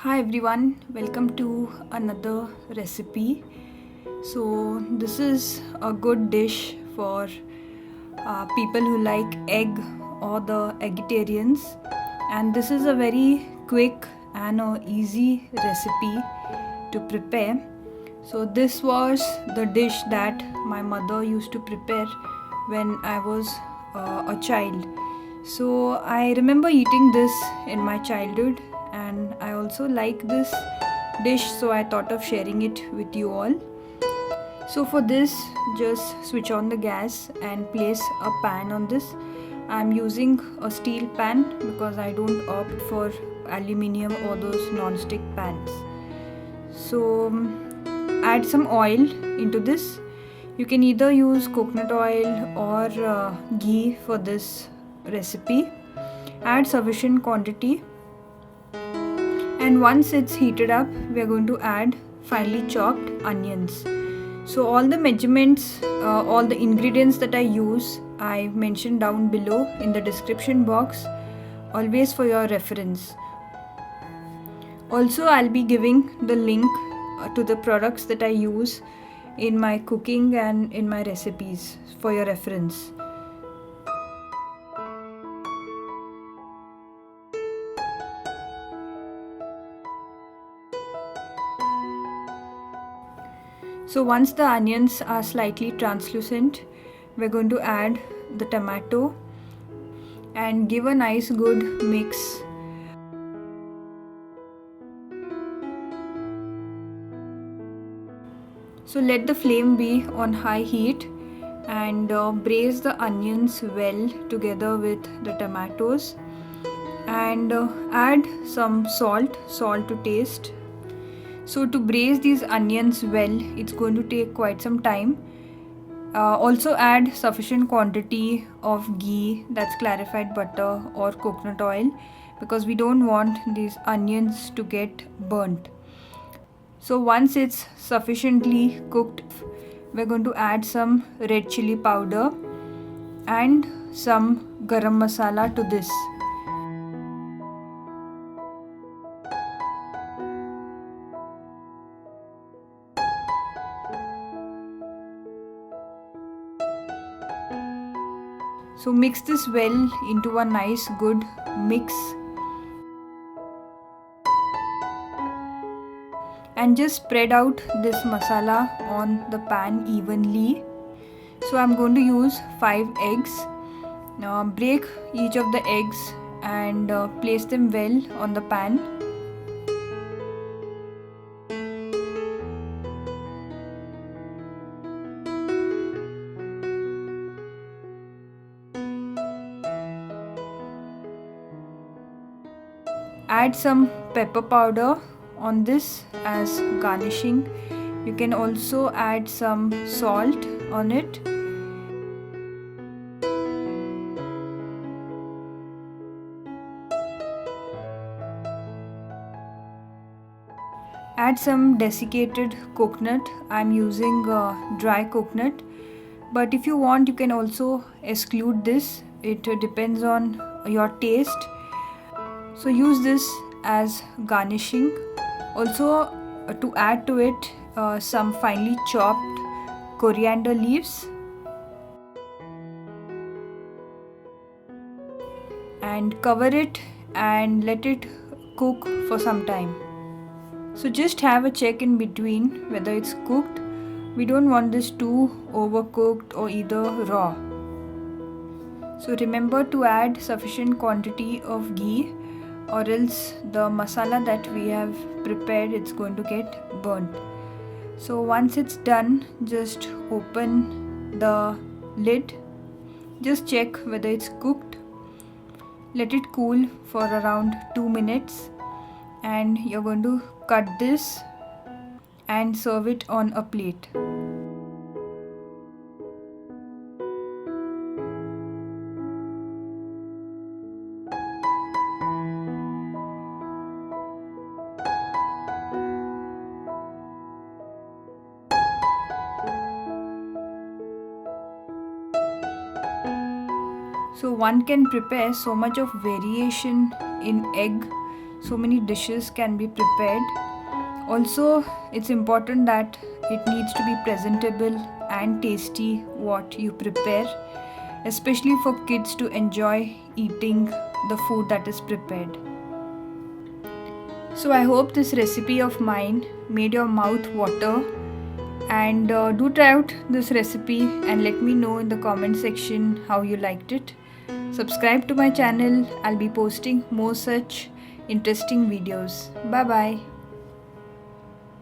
Hi everyone, welcome to another recipe. So, this is a good dish for people who like egg or the vegetarians, and this is a very quick and easy recipe to prepare. So, this was the dish that my mother used to prepare when I was a child. So, I remember eating this in my childhood, and I also like this dish, so I thought of sharing it with you all. So for this, just switch on the gas and place a pan on this. I'm using a steel pan because I don't opt for aluminium or those non-stick pans. So add some oil into this. You can either use coconut oil or ghee for this recipe. Add sufficient quantity, and once it's heated up, we are going to add finely chopped onions. So all the measurements, all the ingredients that I use, I mentioned down below in the description box, always for your reference. Also, I'll be giving the link to the products that I use in my cooking and in my recipes for your reference. So once the onions are slightly translucent, we're going to add the tomato and give a nice good mix. So let the flame be on high heat and braise the onions well together with the tomatoes, and add some salt to taste. So to braise these onions well, it's going to take quite some time. Also add sufficient quantity of ghee, that's clarified butter or coconut oil, because we don't want these onions to get burnt. So once it's sufficiently cooked, we're going to add some red chilli powder and some garam masala to this. So mix this well into a nice good mix, and just spread out this masala on the pan evenly. So I'm going to use 5 eggs. Now break each of the eggs and place them well on the pan. Add some pepper powder on this as garnishing. You can also add some salt on it. Add some desiccated coconut. I'm using dry coconut, but if you want, you can also exclude this. It depends on your taste. So use this as garnishing. Also to add to it some finely chopped coriander leaves, and cover it and let it cook for some time. So just have a check in between whether it's cooked. We don't want this too overcooked or either raw. So remember to add sufficient quantity of ghee, or else the masala that we have prepared, it's going to get burnt. So once it's done, just open the lid, just check whether it's cooked. Let it cool for around 2 minutes, and you're going to cut this and serve it on a plate. So one can prepare so much of variation in egg. so many dishes can be prepared. Also, it's important that it needs to be presentable and tasty what you prepare, especially for kids to enjoy eating the food that is prepared. So I hope this recipe of mine made your mouth water, and do try out this recipe and let me know in the comment section how you liked it. Subscribe to my channel, I'll be posting more such interesting videos. Bye bye.